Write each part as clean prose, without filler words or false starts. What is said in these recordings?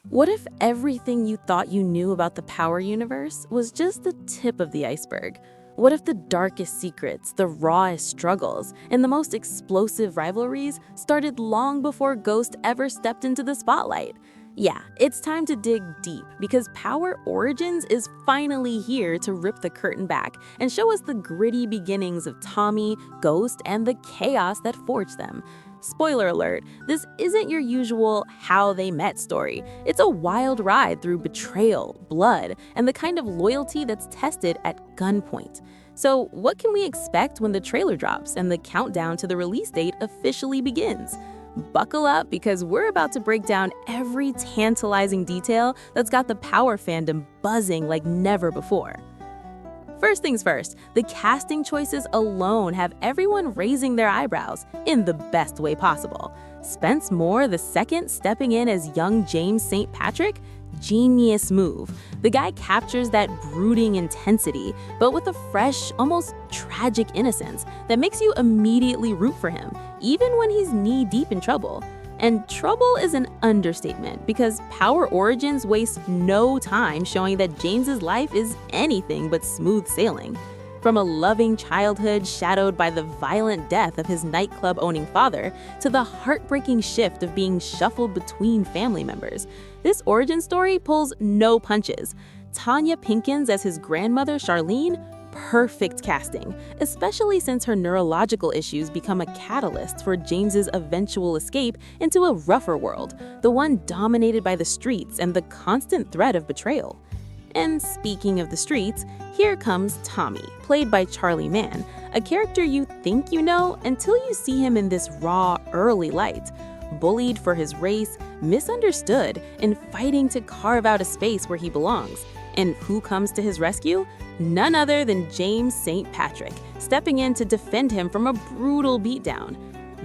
What if everything you thought you knew about the power universe was just the tip of the iceberg? What if the darkest secrets, the rawest struggles, and the most explosive rivalries started long before Ghost ever stepped into the spotlight? Yeah, it's time to dig deep because Power Origins is finally here to rip the curtain back and show us the gritty beginnings of Tommy, Ghost, and the chaos that forged them. Spoiler alert, this isn't your usual how they met story. It's a wild ride through betrayal, blood, and the kind of loyalty that's tested at gunpoint. So, what can we expect when the trailer drops and the countdown to the release date officially begins? Buckle up because we're about to break down every tantalizing detail that's got the Power fandom buzzing like never before. First things first, the casting choices alone have everyone raising their eyebrows in the best way possible. Spence Moore II stepping in as young James St. Patrick? Genius move. The guy captures that brooding intensity, but with a fresh, almost tragic innocence that makes you immediately root for him, even when he's knee-deep in trouble. And trouble is an understatement because Power Origins wastes no time showing that James's life is anything but smooth sailing. From a loving childhood shadowed by the violent death of his nightclub-owning father to the heartbreaking shift of being shuffled between family members, this origin story pulls no punches. Tanya Pinkins as his grandmother Charlene? Perfect casting, especially since her neurological issues become a catalyst for James's eventual escape into a rougher world, the one dominated by the streets and the constant threat of betrayal. And speaking of the streets, here comes Tommy, played by Charlie Mann, a character you think you know until you see him in this raw, early light. Bullied for his race, misunderstood, and fighting to carve out a space where he belongs. And who comes to his rescue? None other than James St. Patrick, stepping in to defend him from a brutal beatdown.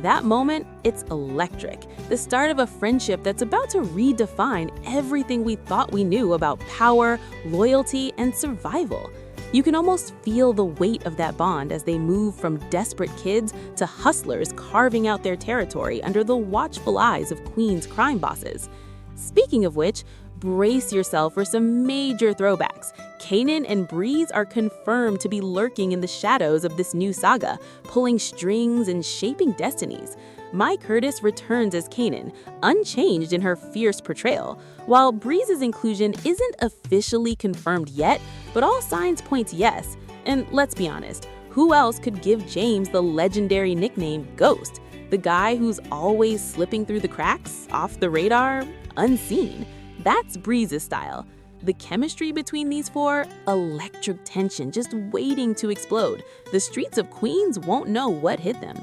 That moment, it's electric, the start of a friendship that's about to redefine everything we thought we knew about power, loyalty, and survival. You can almost feel the weight of that bond as they move from desperate kids to hustlers carving out their territory under the watchful eyes of Queen's crime bosses. Speaking of which, brace yourself for some major throwbacks. Kanan and Breeze are confirmed to be lurking in the shadows of this new saga, pulling strings and shaping destinies. Mai Curtis returns as Kanan, unchanged in her fierce portrayal, while Breeze's inclusion isn't officially confirmed yet, but all signs point to yes. And let's be honest, who else could give James the legendary nickname Ghost? The guy who's always slipping through the cracks, off the radar, unseen. That's Breeze's style. The chemistry between these four, electric tension just waiting to explode. The streets of Queens won't know what hit them.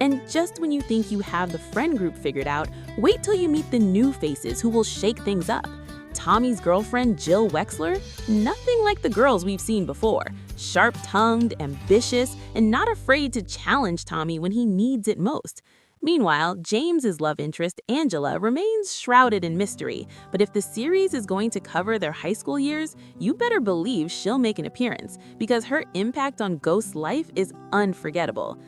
And just when you think you have the friend group figured out, wait till you meet the new faces who will shake things up. Tommy's girlfriend, Jill Wexler? Nothing like the girls we've seen before. Sharp-tongued, ambitious, and not afraid to challenge Tommy when he needs it most. Meanwhile, James's love interest, Angela, remains shrouded in mystery, but if the series is going to cover their high school years, you better believe she'll make an appearance, because her impact on Ghost's life is unforgettable.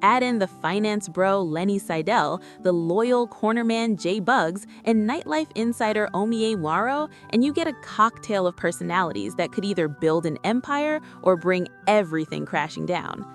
Add in the finance bro Lenny Seidel, the loyal cornerman Jay Bugs, and nightlife insider Omie Waro, and you get a cocktail of personalities that could either build an empire or bring everything crashing down.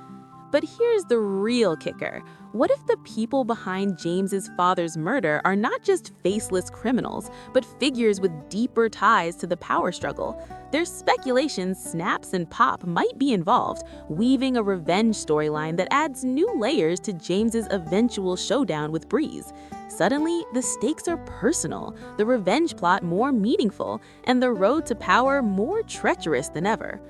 But here's the real kicker. What if the people behind James's father's murder are not just faceless criminals, but figures with deeper ties to the power struggle? There's speculation Snaps and Pop might be involved, weaving a revenge storyline that adds new layers to James's eventual showdown with Breeze. Suddenly, the stakes are personal, the revenge plot more meaningful, and the road to power more treacherous than ever.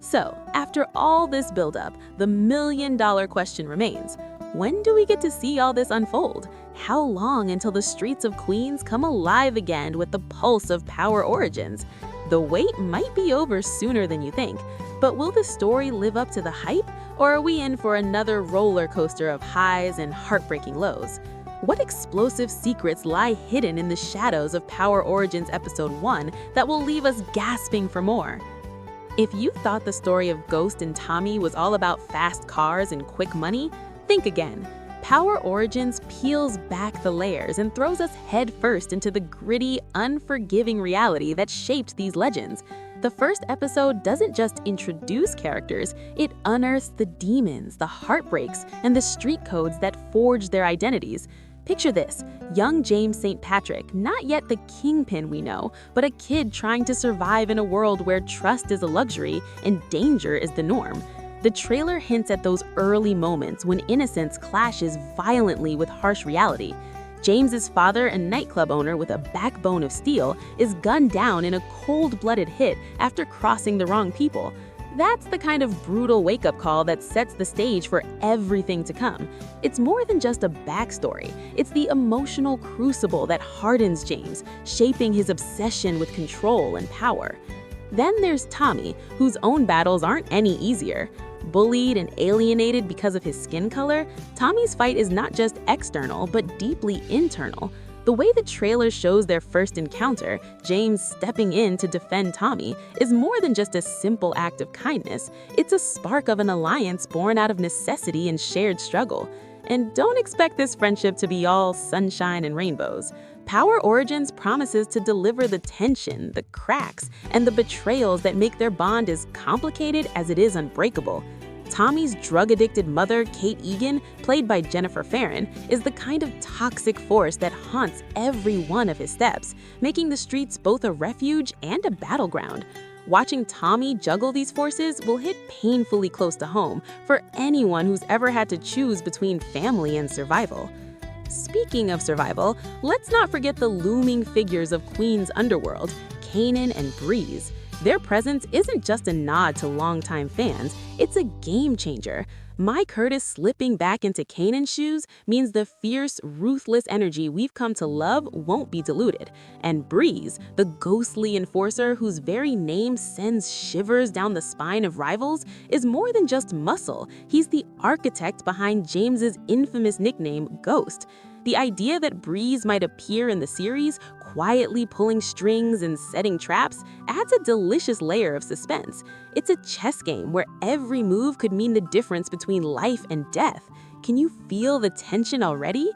So, after all this buildup, the million-dollar question remains. When do we get to see all this unfold? How long until the streets of Queens come alive again with the pulse of Power Origins? The wait might be over sooner than you think, but will the story live up to the hype, or are we in for another roller coaster of highs and heartbreaking lows? What explosive secrets lie hidden in the shadows of Power Origins Episode 1 that will leave us gasping for more? If you thought the story of Ghost and Tommy was all about fast cars and quick money, think again. Power Origins peels back the layers and throws us headfirst into the gritty, unforgiving reality that shaped these legends. The first episode doesn't just introduce characters, it unearths the demons, the heartbreaks, and the street codes that forge their identities. Picture this, young James St. Patrick, not yet the kingpin we know, but a kid trying to survive in a world where trust is a luxury and danger is the norm. The trailer hints at those early moments when innocence clashes violently with harsh reality. James's father, a nightclub owner with a backbone of steel, is gunned down in a cold-blooded hit after crossing the wrong people. That's the kind of brutal wake-up call that sets the stage for everything to come. It's more than just a backstory. It's the emotional crucible that hardens James, shaping his obsession with control and power. Then there's Tommy, whose own battles aren't any easier. Bullied and alienated because of his skin color, Tommy's fight is not just external, but deeply internal. The way the trailer shows their first encounter, James stepping in to defend Tommy, is more than just a simple act of kindness. It's a spark of an alliance born out of necessity and shared struggle. And don't expect this friendship to be all sunshine and rainbows. Power Origins promises to deliver the tension, the cracks, and the betrayals that make their bond as complicated as it is unbreakable. Tommy's drug-addicted mother, Kate Egan, played by Jennifer Farren, is the kind of toxic force that haunts every one of his steps, making the streets both a refuge and a battleground. Watching Tommy juggle these forces will hit painfully close to home for anyone who's ever had to choose between family and survival. Speaking of survival, let's not forget the looming figures of Queen's underworld, Kanan and Breeze. Their presence isn't just a nod to longtime fans, it's a game changer. Mai Curtis slipping back into Kanan's shoes means the fierce, ruthless energy we've come to love won't be diluted. And Breeze, the ghostly enforcer whose very name sends shivers down the spine of rivals, is more than just muscle. He's the architect behind James's infamous nickname, Ghost. The idea that Breeze might appear in the series, quietly pulling strings and setting traps, adds a delicious layer of suspense. It's a chess game where every move could mean the difference between life and death. Can you feel the tension already?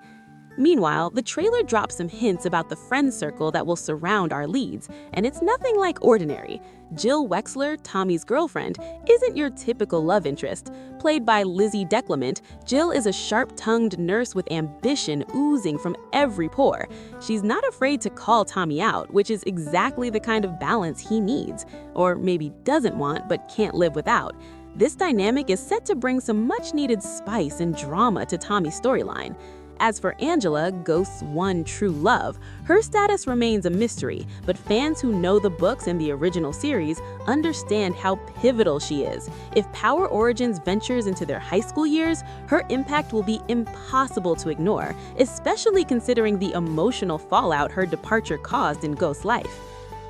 Meanwhile, the trailer drops some hints about the friend circle that will surround our leads, and it's nothing like ordinary. Jill Wexler, Tommy's girlfriend, isn't your typical love interest. Played by Lizzie Declement, Jill is a sharp-tongued nurse with ambition oozing from every pore. She's not afraid to call Tommy out, which is exactly the kind of balance he needs, or maybe doesn't want but can't live without. This dynamic is set to bring some much-needed spice and drama to Tommy's storyline. As for Angela, Ghost's one true love, her status remains a mystery, but fans who know the books and the original series understand how pivotal she is. If Power Origins ventures into their high school years, her impact will be impossible to ignore, especially considering the emotional fallout her departure caused in Ghost's life.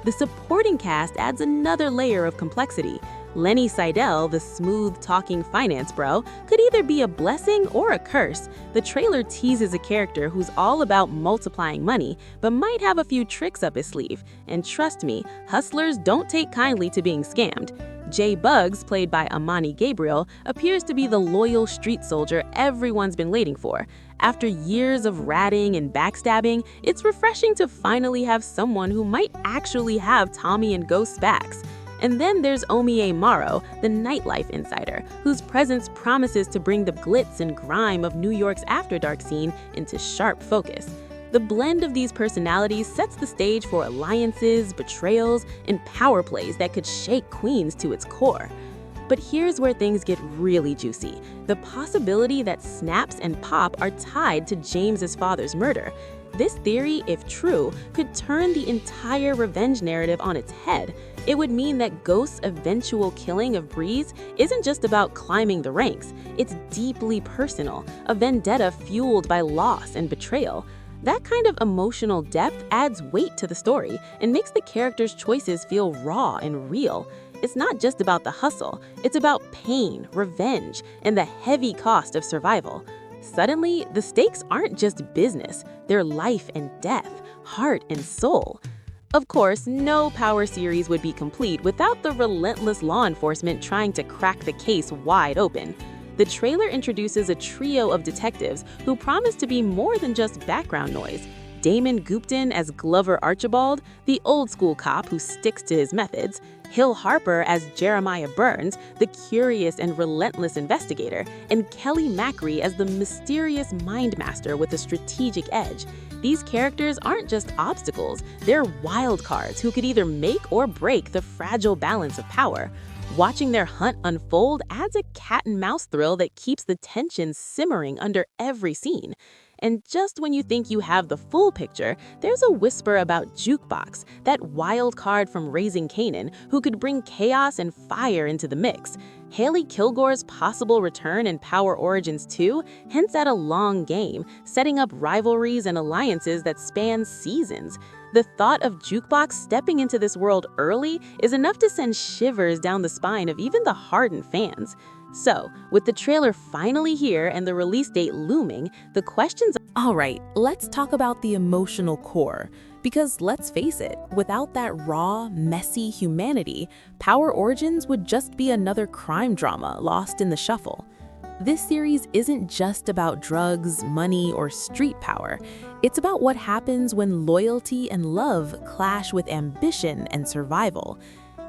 The supporting cast adds another layer of complexity. Lenny Seidel, the smooth-talking finance bro, could either be a blessing or a curse. The trailer teases a character who's all about multiplying money, but might have a few tricks up his sleeve. And trust me, hustlers don't take kindly to being scammed. Jay Bugs, played by Amani Gabriel, appears to be the loyal street soldier everyone's been waiting for. After years of ratting and backstabbing, it's refreshing to finally have someone who might actually have Tommy and Ghost's backs. And then there's Omie Morrow, the nightlife insider, whose presence promises to bring the glitz and grime of New York's After Dark scene into sharp focus. The blend of these personalities sets the stage for alliances, betrayals, and power plays that could shake Queens to its core. But here's where things get really juicy. The possibility that Snaps and Pop are tied to James's father's murder. This theory, if true, could turn the entire revenge narrative on its head. It would mean that Ghost's eventual killing of Breeze isn't just about climbing the ranks. It's deeply personal, a vendetta fueled by loss and betrayal. That kind of emotional depth adds weight to the story and makes the characters' choices feel raw and real. It's not just about the hustle, it's about pain, revenge, and the heavy cost of survival. Suddenly, the stakes aren't just business, they're life and death, heart and soul. Of course, no Power series would be complete without the relentless law enforcement trying to crack the case wide open. The trailer introduces a trio of detectives who promise to be more than just background noise. Damon Gupton as Glover Archibald, the old-school cop who sticks to his methods, Hill Harper as Jeremiah Burns, the curious and relentless investigator, and Kelly Macri as the mysterious mind master with a strategic edge. These characters aren't just obstacles, they're wild cards who could either make or break the fragile balance of power. Watching their hunt unfold adds a cat-and-mouse thrill that keeps the tension simmering under every scene. And just when you think you have the full picture, there's a whisper about Jukebox, that wild card from Raising Kanan who could bring chaos and fire into the mix. Haley Kilgore's possible return in Power Origins 2 hints at a long game, setting up rivalries and alliances that span seasons. The thought of Jukebox stepping into this world early is enough to send shivers down the spine of even the hardened fans. So, with the trailer finally here and the release date looming, the questions— All right, let's talk about the emotional core. Because let's face it, without that raw, messy humanity, Power Origins would just be another crime drama lost in the shuffle. This series isn't just about drugs, money, or street power. It's about what happens when loyalty and love clash with ambition and survival.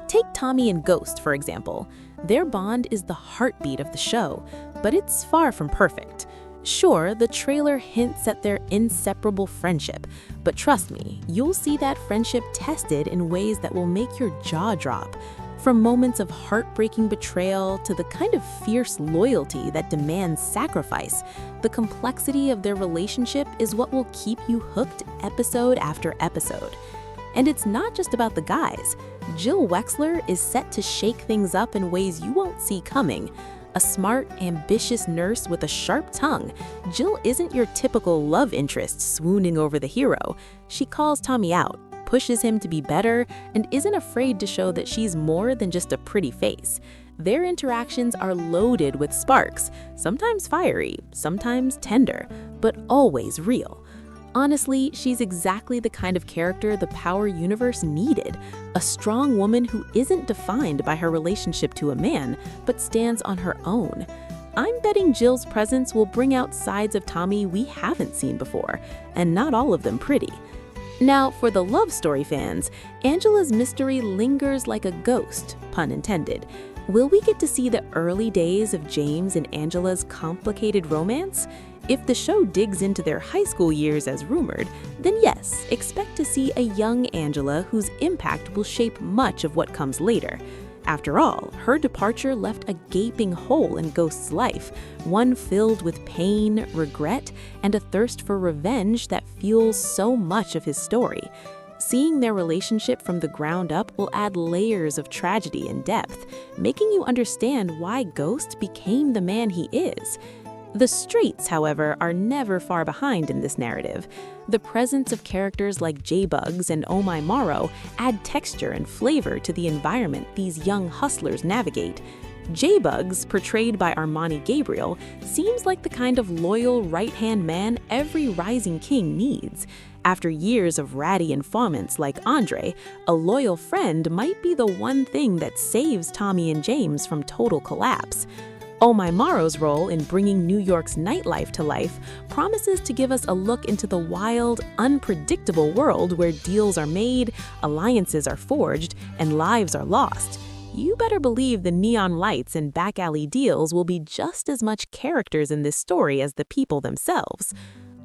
Take Tommy and Ghost, for example. Their bond is the heartbeat of the show, but it's far from perfect. Sure, the trailer hints at their inseparable friendship, but trust me, you'll see that friendship tested in ways that will make your jaw drop. From moments of heartbreaking betrayal to the kind of fierce loyalty that demands sacrifice, the complexity of their relationship is what will keep you hooked episode after episode. And it's not just about the guys. Jill Wexler is set to shake things up in ways you won't see coming. A smart, ambitious nurse with a sharp tongue, Jill isn't your typical love interest swooning over the hero. She calls Tommy out, pushes him to be better, and isn't afraid to show that she's more than just a pretty face. Their interactions are loaded with sparks, sometimes fiery, sometimes tender, but always real. Honestly, she's exactly the kind of character the Power universe needed. A strong woman who isn't defined by her relationship to a man, but stands on her own. I'm betting Jill's presence will bring out sides of Tommy we haven't seen before, and not all of them pretty. Now, for the love story fans, Angela's mystery lingers like a ghost, pun intended. Will we get to see the early days of James and Angela's complicated romance? If the show digs into their high school years as rumored, then yes, expect to see a young Angela whose impact will shape much of what comes later. After all, her departure left a gaping hole in Ghost's life, one filled with pain, regret, and a thirst for revenge that fuels so much of his story. Seeing their relationship from the ground up will add layers of tragedy and depth, making you understand why Ghost became the man he is. The streets, however, are never far behind in this narrative. The presence of characters like J-Bugs and Oh My Morrow add texture and flavor to the environment these young hustlers navigate. J-Bugs, portrayed by Armani Gabriel, seems like the kind of loyal right-hand man every rising king needs. After years of ratty informants like Andre, a loyal friend might be the one thing that saves Tommy and James from total collapse. Oh My Morrow's role in bringing New York's nightlife to life promises to give us a look into the wild, unpredictable world where deals are made, alliances are forged, and lives are lost. You better believe the neon lights and back alley deals will be just as much characters in this story as the people themselves.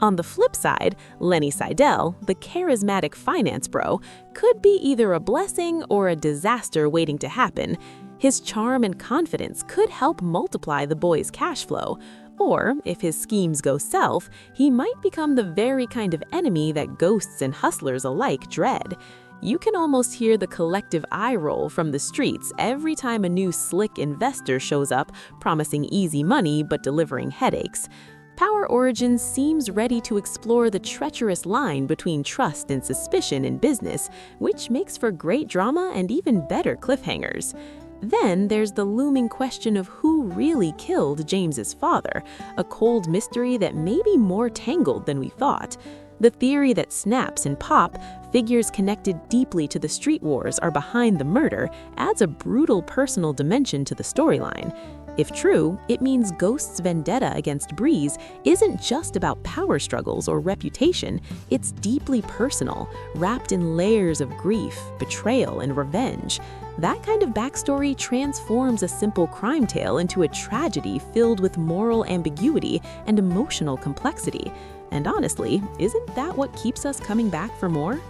On the flip side, Lenny Seidel, the charismatic finance bro, could be either a blessing or a disaster waiting to happen. His charm and confidence could help multiply the boy's cash flow, or if his schemes go south, he might become the very kind of enemy that ghosts and hustlers alike dread. You can almost hear the collective eye roll from the streets every time a new slick investor shows up, promising easy money but delivering headaches. Power Origins seems ready to explore the treacherous line between trust and suspicion in business, which makes for great drama and even better cliffhangers. Then there's the looming question of who really killed James's father, a cold mystery that may be more tangled than we thought. The theory that Snaps and Pop, figures connected deeply to the street wars, are behind the murder adds a brutal personal dimension to the storyline. If true, it means Ghost's vendetta against Breeze isn't just about power struggles or reputation, it's deeply personal, wrapped in layers of grief, betrayal, and revenge. That kind of backstory transforms a simple crime tale into a tragedy filled with moral ambiguity and emotional complexity. And honestly, isn't that what keeps us coming back for more?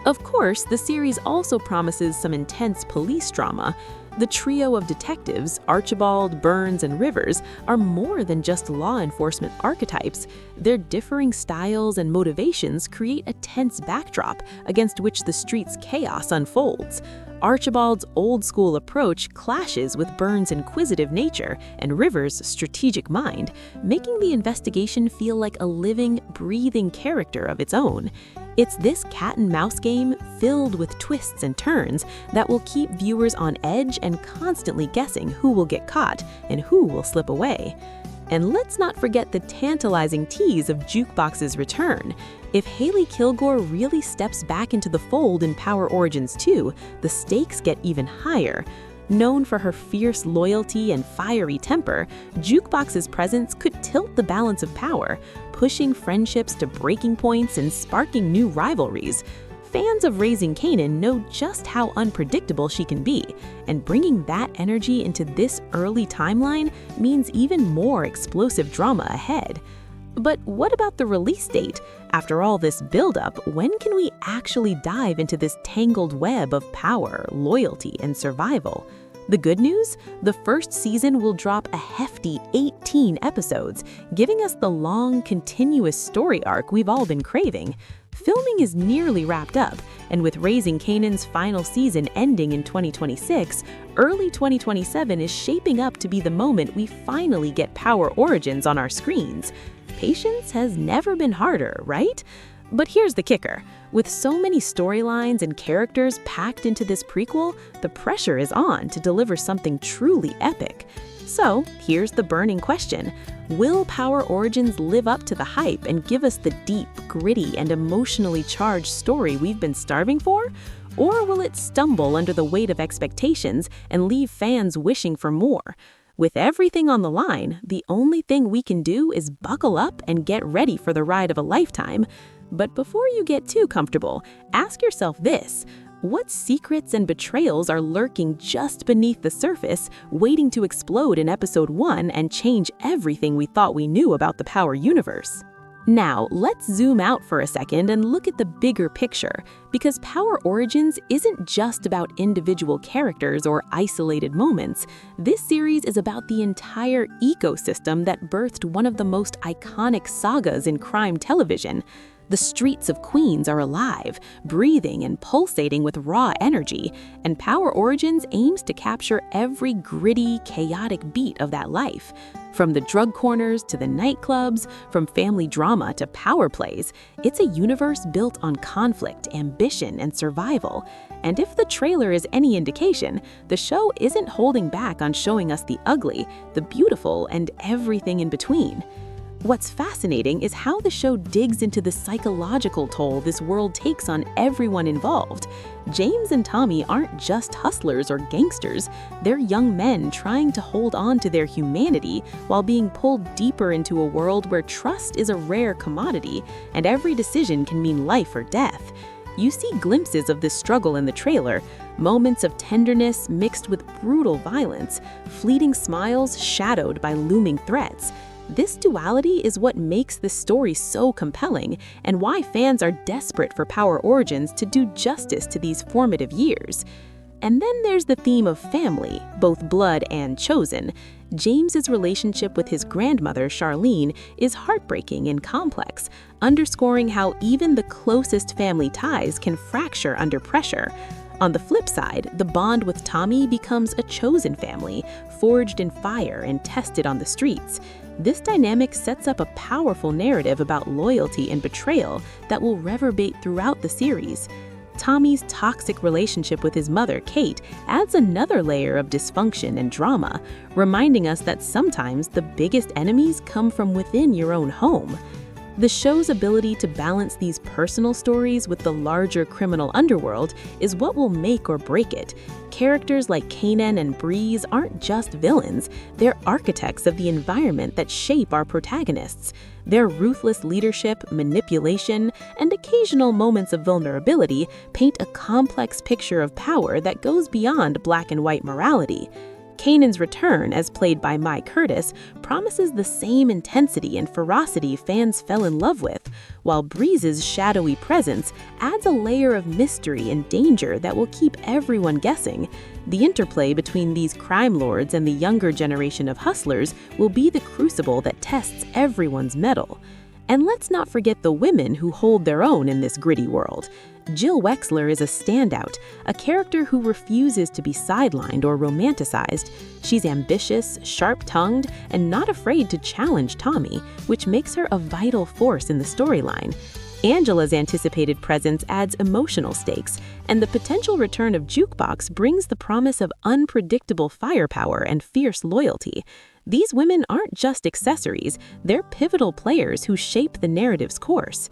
Of course, the series also promises some intense police drama. The trio of detectives, Archibald, Burns, and Rivers, are more than just law enforcement archetypes. Their differing styles and motivations create a tense backdrop against which the street's chaos unfolds. Archibald's old-school approach clashes with Burns' inquisitive nature and Rivers' strategic mind, making the investigation feel like a living, breathing character of its own. It's this cat-and-mouse game filled with twists and turns that will keep viewers on edge and constantly guessing who will get caught and who will slip away. And let's not forget the tantalizing tease of Jukebox's return. If Hailey Kilgore really steps back into the fold in Power Origins 2, the stakes get even higher. Known for her fierce loyalty and fiery temper, Jukebox's presence could tilt the balance of power, pushing friendships to breaking points and sparking new rivalries. Fans of Raising Kanan know just how unpredictable she can be, and bringing that energy into this early timeline means even more explosive drama ahead. But what about the release date? After all this buildup, when can we actually dive into this tangled web of power, loyalty, and survival? The good news? The first season will drop a hefty 18 episodes, giving us the long, continuous story arc we've all been craving. Filming is nearly wrapped up, and with Raising Kanan's final season ending in 2026, early 2027 is shaping up to be the moment we finally get Power Origins on our screens. Patience has never been harder, right? But here's the kicker. With so many storylines and characters packed into this prequel, the pressure is on to deliver something truly epic. So, here's the burning question. Will Power Origins live up to the hype and give us the deep, gritty, and emotionally charged story we've been starving for? Or will it stumble under the weight of expectations and leave fans wishing for more? With everything on the line, the only thing we can do is buckle up and get ready for the ride of a lifetime. But before you get too comfortable, ask yourself this. What secrets and betrayals are lurking just beneath the surface, waiting to explode in Episode 1 and change everything we thought we knew about the Power universe? Now, let's zoom out for a second and look at the bigger picture, because Power Origins isn't just about individual characters or isolated moments. This series is about the entire ecosystem that birthed one of the most iconic sagas in crime television. The streets of Queens are alive, breathing and pulsating with raw energy, and Power Origins aims to capture every gritty, chaotic beat of that life. From the drug corners to the nightclubs, from family drama to power plays, it's a universe built on conflict, ambition, and survival. And if the trailer is any indication, the show isn't holding back on showing us the ugly, the beautiful, and everything in between. What's fascinating is how the show digs into the psychological toll this world takes on everyone involved. James and Tommy aren't just hustlers or gangsters, they're young men trying to hold on to their humanity while being pulled deeper into a world where trust is a rare commodity and every decision can mean life or death. You see glimpses of this struggle in the trailer, moments of tenderness mixed with brutal violence, fleeting smiles shadowed by looming threats. This duality is what makes this story so compelling and why fans are desperate for Power Origins to do justice to these formative years. And then there's the theme of family, both blood and chosen. James's relationship with his grandmother, Charlene, is heartbreaking and complex, underscoring how even the closest family ties can fracture under pressure. On the flip side, the bond with Tommy becomes a chosen family, forged in fire and tested on the streets. This dynamic sets up a powerful narrative about loyalty and betrayal that will reverberate throughout the series. Tommy's toxic relationship with his mother, Kate, adds another layer of dysfunction and drama, reminding us that sometimes the biggest enemies come from within your own home. The show's ability to balance these personal stories with the larger criminal underworld is what will make or break it. Characters like Kanan and Breeze aren't just villains, they're architects of the environment that shape our protagonists. Their ruthless leadership, manipulation, and occasional moments of vulnerability paint a complex picture of power that goes beyond black and white morality. Kanan's return, as played by Mai Curtis, promises the same intensity and ferocity fans fell in love with, while Breeze's shadowy presence adds a layer of mystery and danger that will keep everyone guessing. The interplay between these crime lords and the younger generation of hustlers will be the crucible that tests everyone's mettle. And let's not forget the women who hold their own in this gritty world. Jill Wexler is a standout, a character who refuses to be sidelined or romanticized. She's ambitious, sharp-tongued, and not afraid to challenge Tommy, which makes her a vital force in the storyline. Angela's anticipated presence adds emotional stakes, and the potential return of Jukebox brings the promise of unpredictable firepower and fierce loyalty. These women aren't just accessories, they're pivotal players who shape the narrative's course.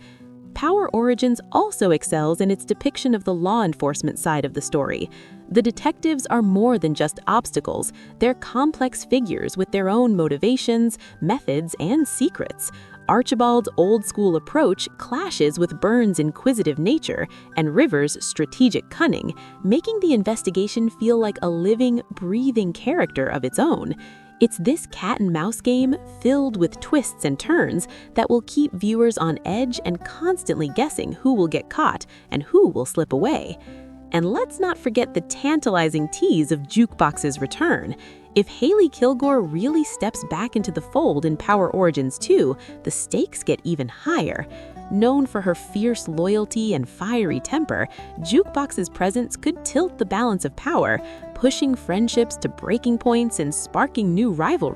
Power Origins also excels in its depiction of the law enforcement side of the story. The detectives are more than just obstacles, they're complex figures with their own motivations, methods, and secrets. Archibald's old-school approach clashes with Byrne's inquisitive nature and Rivers' strategic cunning, making the investigation feel like a living, breathing character of its own. It's this cat-and-mouse game, filled with twists and turns, that will keep viewers on edge and constantly guessing who will get caught and who will slip away. And let's not forget the tantalizing tease of Jukebox's return. If Hailey Kilgore really steps back into the fold in Power Origins 2, the stakes get even higher. Known for her fierce loyalty and fiery temper, Jukebox's presence could tilt the balance of power, pushing friendships to breaking points and sparking new rivalries.